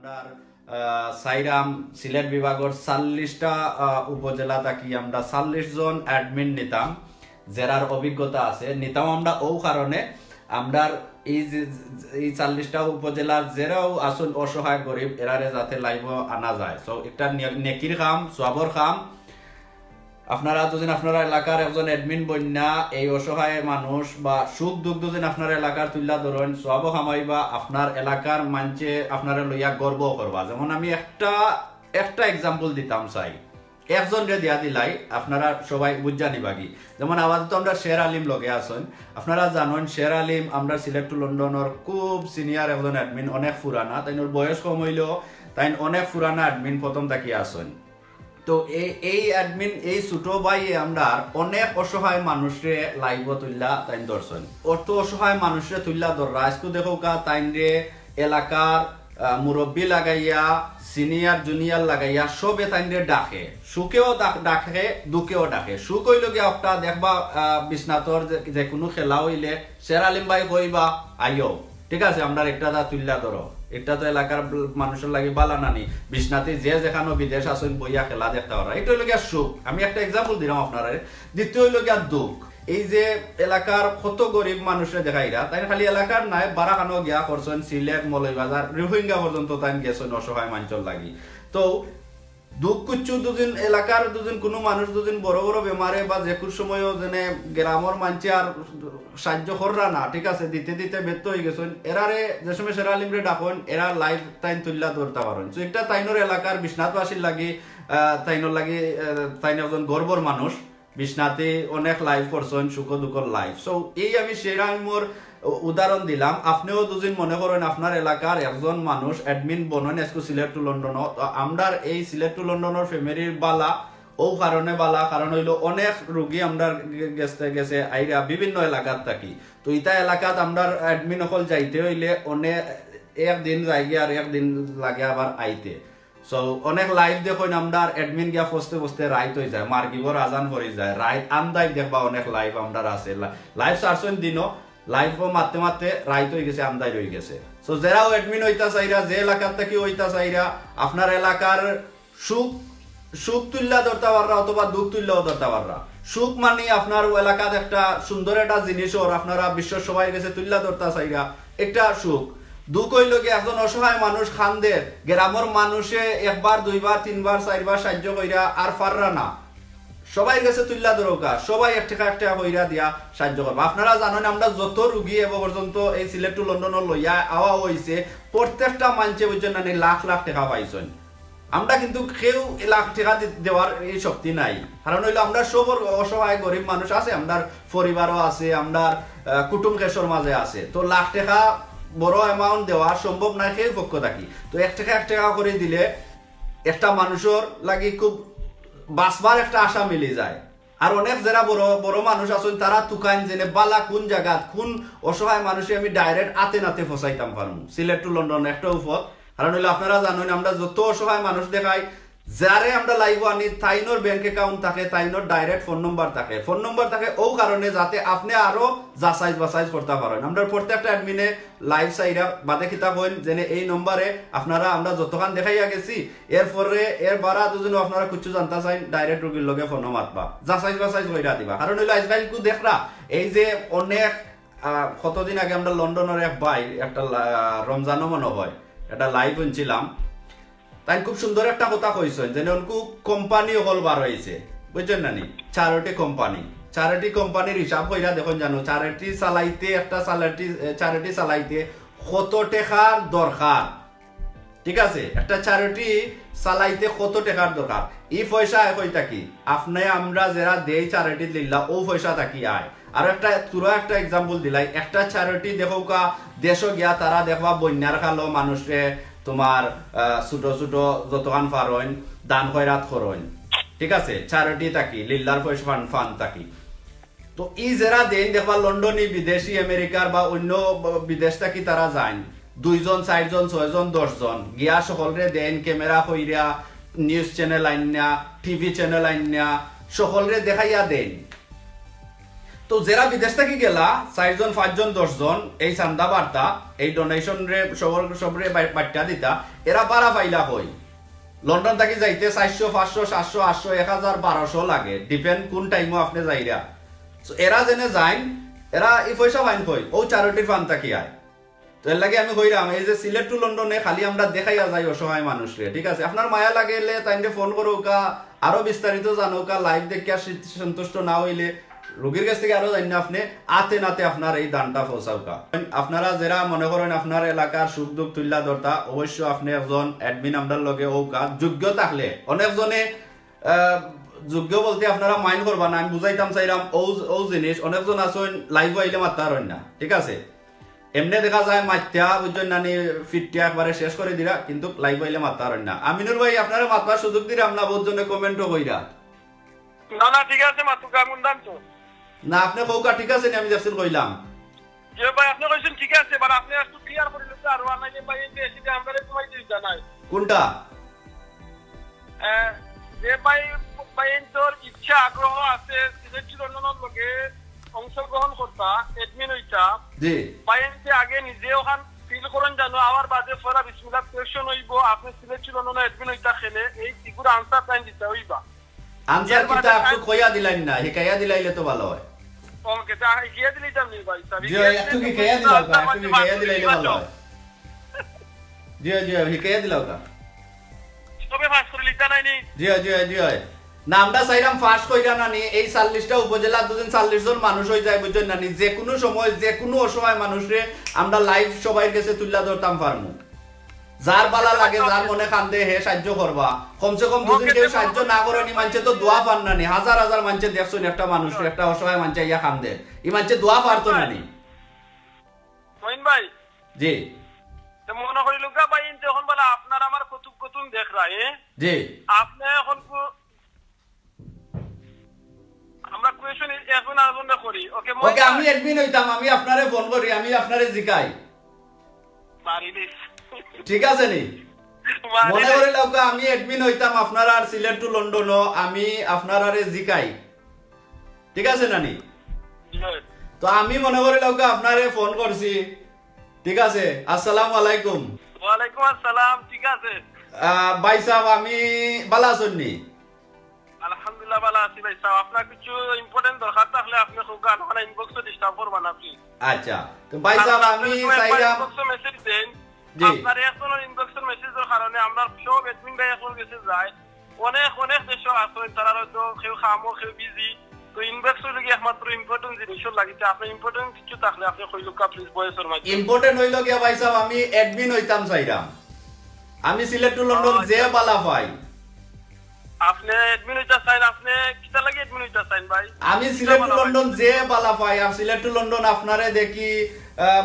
আমরার সাইরাম সিলেট বিভাগের ৪০টা উপজেলা থাকি আমরা ৪০ জন অ্যাডমিন নিতাম যারার অভিজ্ঞতা আছে নিতাম আমরা ও কারণে আমরার এই ৪০টা উপজেলার যারাও আসুন অসহায় গরিব এরারে যাতে লাইভ আনা যায় সো একটা নেকির কাম সওয়াবর কাম আপনারা যদি আপনারা এলাকার একজন অ্যাডমিন বন্যা এই অসহায় মানুষ বা সুখ দুঃখ যদি আপনার এলাকার তুল্লা ধরেন সব খামাইবা আপনার এলাকার মানছে আপনারা লইয়া গর্ব করবা যেমন আমি একটা এক্সাম্পল দিতাম চাই একজন রে দিয়া দিলাই আপনারা সবাই বুঝা নিবাগি যেমন আপাতত আমরা শের আলিম লগে আছেন আপনারা জানেন শের আলিম আমরা সিলেট টু লন্ডনের খুব সিনিয়র একজন অ্যাডমিন অনেক পুরানা তাইনোর বয়স কম হইলেও তাই অনেক পুরানা অ্যাডমিন প্রথম থাকি আছেন তো এই অ্যাডমিন এই ছোট ভাই আমরা অনেক অসহায় মানুষরে লাইভ তুললা তাই দর্শন অত অসহায় মানুষরে তুললা ধরা আজকে দেখো কা তাই রে এলাকার মুরব্বী লাগাইয়া সিনিয়র জুনিয়র লাগাইয়া সবে তাই রে ডাকে সুখেও ডাকে দুঃখেও ডাকে সুখ হইল গিয়া একটা দেখবা বিশ্বনাথর যে কোনো খেলা হইলে শের আলিম ভাই কইবা আইও ঠিক আছে আমরা একটা দা তুললা ধরো এটা তো এলাকার মানুষের লাগে বালা নানি বিশ্বনাথে যে যেখানে বিদেশ আসেন বইয়া খেলা দেখতে পারা এটা হইল গিয়া সুখ আমি একটা এক্সাম্পল দিলাম আপনারা দ্বিতীয় হইল গিয়া দুঃখ এই যে এলাকার কত গরিব মানুষরে দেখাইরা তাই খালি এলাকার নাই বারাখানো গিয়া করছেন সিলেট মলয়বাজার রোহিঙ্গা পর্যন্ত তাই গেছেন অসহায় মানুষের লাগি তো দুঃখ কুচ্ছু দুদিন এলাকার দুদিন কোনো মানুষ দুদিন বড় বড় বেমারে বা যে কোনো সময়ও যেনে গ্রামের মানুষ আর সাহায্য কররা না ঠিক আছে দিতে দিতে ব্যর্থ হয়ে গেছেন এরারে যে সময় সেরা আলিমরে ডাকুন এরা লাইভ টাইম তুললা ধরতে পারেন তো একটা তাইনোর এলাকার বিশ্বনাথবাসীর লাগি তাইনোর লাগি তাইন একজন গর্বর মানুষ বিশ্বনাথে অনেক লাইভ করছেন সুখ দুঃখর লাইভ সো এই আমি সেরা মোর উদাহরণ দিলাম আপনিও দুদিন মনে করেন আপনার এলাকার একজন মানুষ অ্যাডমিন বনেন এসকু সিলেট টু লন্ডন আমরা এই সিলেট টু লন্ডনের ফ্যামিলির বালা ও কারণে বালা কারণ হইলো অনেক রোগী আমরা গেছে আইরা বিভিন্ন এলাকার থাকি তো ইটা এলাকাত আমরা অ্যাডমিন সকল যাইতে হইলে অনেক একদিন যাইগে আর একদিন লাগে আবার আইতে সো অনেক লাইভ দেখুন আমরা অ্যাডমিন গিয়া ফসতে ফসতে রাইট হয়ে যায় মার্গিবর আজান করে যায় রাইট আন্দাই দেখবা অনেক লাইভ আমরা আছে লাইভ সার্চন দিনও লাইভ মারতে মারতে রাইট হয়ে গেছে আমদাই রয়ে গেছে সো যারাও অ্যাডমিন হইতা চাইরা যে এলাকার থেকে হইতা চাইরা আপনার এলাকার সুখ তুল্লা ধরতে পাররা অথবা দুঃখ তুল্লাও ধরতে পাররা সুখ মানে আপনার এলাকার একটা সুন্দর একটা জিনিস ওর আপনারা বিশ্ব সবাই গেছে তুল্লা ধরতে চাইরা একটা সুখ দুঃখ হইল কি একজন অসহায় মানুষ খানদের গ্রামের মানুষে একবার দুইবার তিনবার চারবার সাহায্য কইরা আর পাররা না সবাই গেছে তুল্লা দরকার সবাই এক টাকা কইরা দিয়া সাহায্য করবো আপনারা জানেন আমরা যত রুগী এব পর্যন্ত এই সিলেট টু লন্ডন লইয়া আওয়া হয়েছে প্রত্যেকটা মানুষে বুঝছেন না লাখ লাখ টাকা পাইছেন আমরা কিন্তু কেউ লাখ টাকা দেওয়ার এই শক্তি নাই কারণ হইলো আমরা সব অসহায় গরিব মানুষ আছে আমরা পরিবারও আছে আমরা কুটুম কেশর মাঝে আছে তো লাখ টাকা বড় অ্যামাউন্ট দেওয়া সম্ভব নাই সেই পক্ষ থাকি তো এক টাকা করে দিলে একটা মানুষের লাগি খুব বাঁচবার একটা আশা মিলে যায় আর অনেক যারা বড় বড় মানুষ আছেন তারা তুকান জেনে বালা কোন জায়গা কোন অসহায় মানুষে আমি ডাইরেক্ট আতে নাতে ফসাইতাম পারবো সিলেট টু লন্ডন একটা উপর কারণ হইলে আপনারা জানেন আমরা যত অসহায় মানুষ দেখাই যারে আমরা লাইভ আনি তাইনোর ব্যাংক অ্যাকাউন্ট থাকে তাইনোর ডাইরেক্ট ফোন নম্বর থাকে ও কারণে যাতে আপনি আরো যাচাই বাছাই করতে পারেন আমরা প্রত্যেকটা অ্যাডমিনে লাইভ সাইরা বাদে কিতাব হইন যেনে এই নম্বরে আপনারা আমরা যতক্ষণ দেখাইয়া গেছি এরপরে এর বারা দুজন আপনারা কিছু জানতে চাই ডাইরেক্ট রোগীর লগে ফোন মাতবা যাচাই বাছাই কইরা দিবা কারণ হইলো আজকাল কু দেখরা এই যে অনেক কতদিন আগে আমরা লন্ডনের এক ভাই একটা রমজানও মনে হয় একটা লাইভ শুনছিলাম তাই খুব সুন্দর একটা কথা কইছেন যে উনকু কোম্পানি হল বার হয়েছে বুঝছেন না নি চ্যারিটি কোম্পানির হিসাব কইরা দেখুন জানো চ্যারিটি চালাইতে কত টাকার দরকার ঠিক আছে একটা চ্যারিটি চালাইতে কত টাকার দরকার এই পয়সা কই থাকি আপনি আমরা যারা দেই চ্যারিটি দিল্লা ও পয়সা থাকি আয় আর একটা তুরা একটা এক্সাম্পল দিলাই একটা চ্যারিটি দেখো কা দেশ গিয়া তারা দেখবা বন্যার কালো মানুষে তোমার ছোট ছোট যতখান ফারইন দান খয়রাত করইন ঠিক আছে চ্যারিটি থাকি লিল্লার পয়সা ফান থাকি তো এই যারা দেন দেখবা লন্ডনী বিদেশি আমেরিকার বা অন্য বিদেশ থাকি তারা যায় 2 জন 4 জন 6 জন 10 জন গিয়া সকলরে দেন ক্যামেরা কইরা নিউজ চ্যানেল আইনা টিভি চ্যানেল আইনা সকলরে দেখাইয়া দেন তো যারা বিদেশ থেকে গেলা 4 জন 5 জন 10 জন এই চান্দা বার্তা এই ডোনেশন রে সবরে বার্তা দিতা এরা বাড়া পাইলা কই লন্ডন থেকে যাইতে 400 500 700 800 1000 1200 লাগে ডিপেন্ড কোন টাইমও আপনি যাইরা সো এরা জেনে যাইন এরা এই পয়সা ফাইন কই ও চ্যারিটির ফান্ড থাকি আয় তো এর লাগে আমি কইরাম এই যে সিলেট টু লন্ডনে খালি আমরা দেখাইয়া যাই অসহায় মানুষরে ঠিক আছে আপনার মায়া লাগেলে তাইনে ফোন করোকা আরো বিস্তারিত জানোকা লাইভ দেখিয়া সন্তুষ্ট না হইলে রোগীর কাছ থেকে আরো জানি আপনি আতে নাতে আপনার এই দানটা পৌঁছাওকা আপনারা যারা মনে করেন আপনার এলাকার সুখ দুঃখ তুল্লা দরতা অবশ্য আপনি একজন অ্যাডমিন আমরার লগে ওকা যোগ্য থাকলে অনেকজনে যোগ্য বলতে আপনারা মাইন্ড করবা না আমি বুঝাইতাম চাইরাম ও জিনিস অনেকজন আছেন লাইভ আইলে মাত্রা হন না ঠিক আছে এমনি দেখা যায় মাত্রা বুঝছেন নানি ফিটটা একবারে শেষ করে দিরা কিন্তু লাইভ আইলে মাত্রা হন না আমিনুর ভাই আপনারা মাত্রার সুযোগ দিরা আমরা বহুত জনে কমেন্টও কইরা না না ঠিক আছে মাতুকা মুন্দান তো না আপনি কৌকা ঠিক আছে নি আমি জাফসিল কইলাম যে ভাই আপনি কইছেন ঠিক আছে বাট আপনি একটু ক্লিয়ার করে দিতে আর ওয়ান নাইলে ভাই এই এসে আমরা তোমায় দিই জানাই কোনটা যে ভাই তোর ইচ্ছা আগ্রহ আছে সিলেট লন্ডনের লগে অংশগ্রহণ করতা এডমিন হইতা জি বাইনতে আগে নিজে ওখান ফিল করেন জানো আবার বাদে ফরা বিসমিল্লাহ কোয়েশ্চন হইব আপনি সিলেট লন্ডনের এডমিন হইতা খেলে এই সিগুর আনসার টাইম দিতে হইবা আনসার কিটা একটু কইয়া দিলেন না হিকাইয়া দিলাইলে তো ভালো হয় ওকে তা হিকাইয়া দিলেই জানি ভাই সাবি জি একটু হিকাইয়া দিলাও একটু হিকাইয়া দিলাইলে ভালো হয় জি জি হিকাইয়া দিলাও কা তবে পাস করে লিখতা নাই নি জি জি জি নামটা চাইরাম ফাস্ট কইরা নানি এই 40টা উপজেলা দুজন 40 জন মানুষ হই যায় বুঝছেন নানি যে কোনো সময় যে কোনো অসহায় মানুষরে আমরা লাইভ সবাই কাছে তুইলা ধরতাম পারমু যার বালা লাগে যার মনে কান্দে হে সাহায্য করবা কমসে কম দুদিন কেউ সাহায্য না করেনি মানছে তো দোয়া পান নানি হাজার হাজার মানছে দেখছুন একটা মানুষ একটা অসহায় মানছে ইয়া কান্দে ই মানছে দোয়া পারতো নানি মইন ভাই জি তো মনে করিল গা ভাই যখন বলা আপনার আমার কতুক কতুন দেখ রায় জি আপনি এখন আমরা কোয়েশ্চন এখন আলোচনা করি ওকে ওকে আমি অ্যাডমিন হইতাম আমি আপনারে ফোন করি আমি আপনারে জিকাই মারিলিস ঠিক আছে নি মনে করে লোক আমি অ্যাডমিন হইতাম আপনার আর সিলেট টু লন্ডন আমি আপনার আরে জিকাই ঠিক আছে নানি তো আমি মনে করে লোক আপনারে ফোন করছি ঠিক আছে আসসালামু আলাইকুম ওয়া আলাইকুম আসসালাম ঠিক আছে ভাই সাহেব আমি ভালো আছেন নি আলহামদুলিল্লাহ ভালো আছি ভাই সাহেব আপনার কিছু ইম্পর্টেন্ট দরকার থাকলে আপনি খুব গান ইনবক্সে ডিস্টার্ব করবেন আপনি আচ্ছা তো ভাই সাহেব আমি চাইলাম ইনবক্সে মেসেজ দেন আপনার এখন ইনবক্সে মেসেজের কারণে আমরা সব এডমিন ভাই এখন গেছে যায় অনেক অনেক দেশ আছে তারা হয়তো কেউ খামো কেউ বিজি তো ইনবক্সে লাগি একমাত্র ইম্পর্টেন্ট জিনিস লাগিতে আপনি ইম্পর্টেন্ট কিছু থাকলে আপনি কইলুকা প্লিজ ভয়েসের মাধ্যমে ইম্পর্টেন্ট হইল গিয়া ভাই সাহেব আমি এডমিন হইতাম চাইলাম আমি সিলেট টু লন্ডন যে বালা পাই আপনি এডমিন হইতা চাইন আপনি কিটা লাগি এডমিন হইতা চাইন ভাই আমি সিলেট টু লন্ডন যে বালা পাই আর সিলেট টু লন্ডন আপনারে দেখি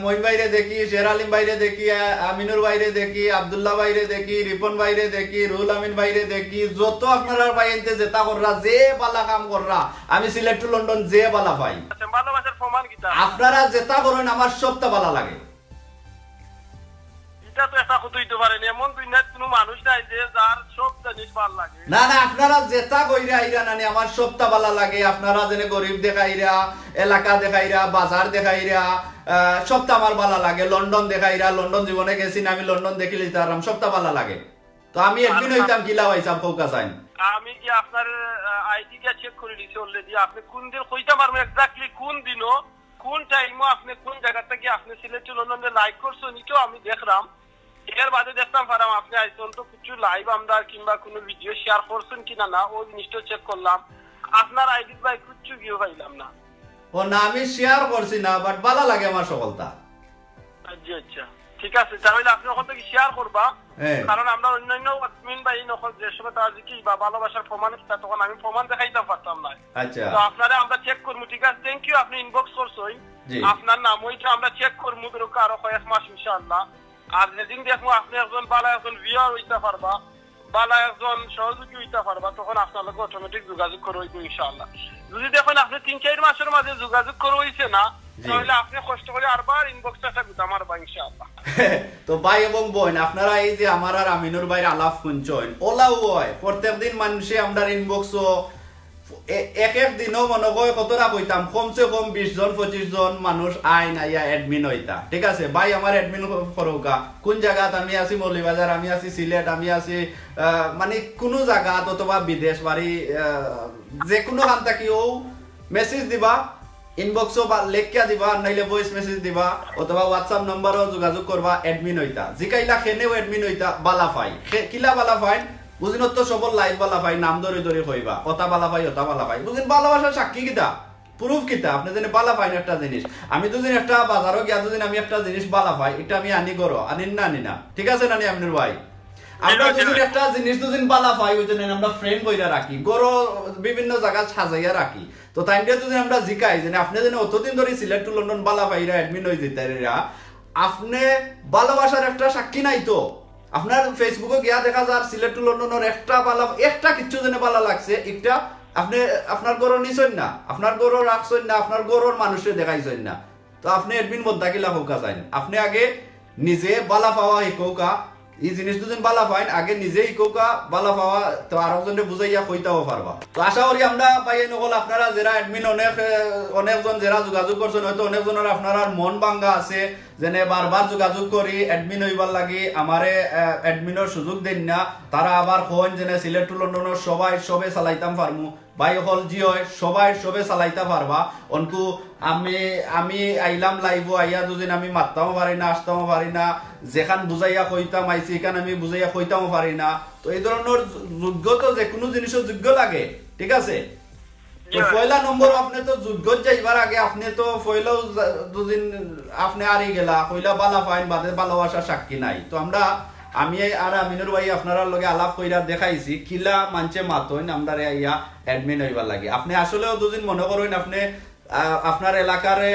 মইন ভাইরে দেখি শের আলিম ভাইরে দেখি আমিনুর ভাইরে দেখি আব্দুল্লাহ ভাইরে দেখি রিপন ভাইরে দেখি রুল আমিন ভাইরে দেখি যত আপনারা ভাই এনতে যেটা কররা যে বালা কাম কররা আমি সিলেট টু লন্ডন যে বালা পাই আচ্ছা ভালোবাসার প্রমাণ কিটা আপনারা যেটা করেন আমার সবটা ভালো লাগে এটা তো একটা কথা হইতে পারে না এমন দুনিয়ার কোনো মানুষ নাই যে যার সব জিনিস ভালো লাগে না না আপনারা যেটা কইরা আইরা নানি আমার সবটা ভালো লাগে আপনারা জেনে গরিব দেখাইরা এলাকা দেখাইরা বাজার দেখাইরা সবটা আমার ভালো লাগে লন্ডন দেখাইরা লন্ডন জীবনে গেছি না আমি লন্ডন দেখিলি তার সবটা ভালো লাগে তো আমি একদিন হইতাম কিলা হইতাম ফোকাস আইন আমি কি আপনার আইডি টা চেক করে দিছি অলরেডি আপনি কোন দিন কইতে পারবেন এক্স্যাক্টলি কোন দিনও কোন টাইমও আপনি কোন জায়গা থেকে আপনি সিলেট লন্ডনে লাইক করছেন এটাও আমি দেখলাম এর বাদে দেখতাম পারাম আপনি আইসন তো কিছু লাইভ আমরা কিংবা কোনো ভিডিও শেয়ার করছেন কিনা না ওই জিনিসটা চেক করলাম আপনার আইডি ভাই কিছু গিয়ে পাইলাম না ও না আমি শেয়ার করছি না বাট ভালো লাগে আমার সকলটা আচ্ছা আচ্ছা ঠিক আছে তাহলে আপনি ওখান থেকে শেয়ার করবা কারণ আমরা অন্যান্য অ্যাডমিন ভাই নকল যে সময় তার কি বা ভালোবাসার প্রমাণ তখন আমি প্রমাণ দেখাইতে পারতাম না আচ্ছা তো আপনারা আমরা চেক করব ঠিক আছে থ্যাংক ইউ আপনি ইনবক্স করছই আপনার নাম ওইটা আমরা চেক করব দরকার আরো কয়েক মাস ইনশাআল্লাহ আর যেদিন দেখবো আপনি একজন বালা একজন ভিউয়ার হইতে পারবা বালা একজন সহযোগী হইতে পারবা তখন আপনার লগে অটোমেটিক যোগাযোগ করে হইব ইনশাআল্লাহ যদি দেখেন আপনি 3-4 মাসের মাঝে যোগাযোগ করে হইছে না তাহলে আপনি কষ্ট করে আরবার ইনবক্সটা গুতা মারবা ইনশাআল্লাহ তো ভাই এবং বোন আপনারা এই যে আমার আর আমিনুর ভাইয়ের আলাপ শুনছেন ওলাও হয় প্রত্যেকদিন মানুষে আমরা ইনবক্সও এক এক দিনও মনে হয় কতটা কইতাম কমসে কম 20 জন 25 জন মানুষ আইন আইয়া অ্যাডমিন হইতা ঠিক আছে ভাই আমার অ্যাডমিন করৌকা কোন জায়গাত আমি আছি মৌলভীবাজার আমি আছি সিলেট আমি আছি মানে কোনো জায়গাত অথবা বিদেশ বাড়ি যে কোনো গান থাকি ও মেসেজ দিবা ইনবক্সও বা লেখিয়া দিবা নাইলে ভয়েস মেসেজ দিবা অথবা হোয়াটসঅ্যাপ নম্বরও যোগাযোগ করবা অ্যাডমিন হইতা জিকাইলা খেনেও অ্যাডমিন হইতা বালা পাই কিলা বালা পাই বুঝিনত তো সবর লাইভ বালা পাই নাম ধরে ধরে কইবা ওটা বালা পাই ওটা বালা পাই বুঝিন ভালোবাসার সাক্ষী কিতা প্রুফ কিতা আপনি জানি বালা পাইন একটা জিনিস আমি তো একটা বাজারও গিয়া যদি আমি একটা জিনিস বালা পাই এটা আমি আনি করো আনিন না আনি না ঠিক আছে না নি আপনার ভাই আমরা যদি একটা জিনিস দুদিন বালা পাই ওই জন্য আমরা ফ্রেম বইরা রাখি গরো বিভিন্ন জায়গা সাজাইয়া রাখি তো তাইন্ডে যদি আমরা জিকাই যে আপনি যেন অতদিন ধরে Sylhet to London Bala পাইরা admin হয়ে যেতারা আপনি ভালোবাসার একটা সাক্ষী নাই তো আপনার ফেসবুকে গিয়া দেখা যার সিলেট টু লন্ডনের একটা কিচ্ছু যেন বালা লাগছে একটা আপনি আপনার গরো নিছেন না আপনার গরো রাখছেন না আপনার গরোর মানুষের দেখাইছেন না তো আপনি অ্যাডমিন বদ্দা কিলা হোকা চাইন আপনি আগে নিজে বালা পাওয়া শিকৌকা এই জিনিস দুজন বালা পাইন আগে নিজেই কোকা বালা পাওয়া তো আরেকজনে বুঝাইয়া কইতাও পারবা তো আশা করি আমরা পাই নকল আপনারা যারা অ্যাডমিন অনেকজন যারা যোগাযোগ করছেন হয়তো অনেকজনের আপনারা মন ভাঙ্গা আছে যেনে বারবার যোগাযোগ করি অ্যাডমিন হইবার লাগি আমারে অ্যাডমিনের সুযোগ দেন না তারা আবার কোন যেনে সিলেট টু লন্ডনের সবে চালাইতাম পারমু ভাই হল জি হয় সবে চালাইতে পারবা অনকু আমি আইলাম লাইভ আইয়া দুদিন আমি মারতামও পারি না আসতামও পারি না যেখান বুঝাইয়া কইতাম আইছি এখান আমি বুঝাইয়া কইতামও পারি না তো এই ধরনের যোগ্য তো যে কোনো জিনিসও যোগ্য লাগে ঠিক আছে তো পয়লা নম্বর আপনি তো যোগ্য যাইবার আগে আপনি তো পয়লাও দুদিন আপনি আরি গেলা পয়লা বালা ফাইন বাদে ভালোবাসার সাক্ষী নাই তো আমরা আমি আর আমিনুর ভাই আপনারা লগে আলাপ কইরা দেখাইছি কিলা মানছে মাতইন আমরা ইয়া অ্যাডমিন হইবার লাগে আপনি আসলেও দুদিন মনে করেন আপনি আপনার এলাকারে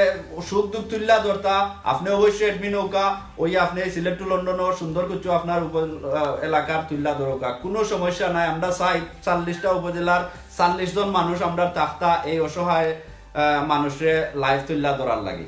সুখ দুঃখ তুল্লা ধরতা আপনি অবশ্যই অ্যাডমিন হোকা ওই আপনি সিলেট টু লন্ডনও সুন্দর কিছু আপনার এলাকার তুল্লা ধরোকা কোনো সমস্যা নাই আমরা চাই 40টা উপজেলার 40 জন মানুষ আমরা তাক্তা এই অসহায় মানুষের লাইফ তুল্লা ধরার লাগে।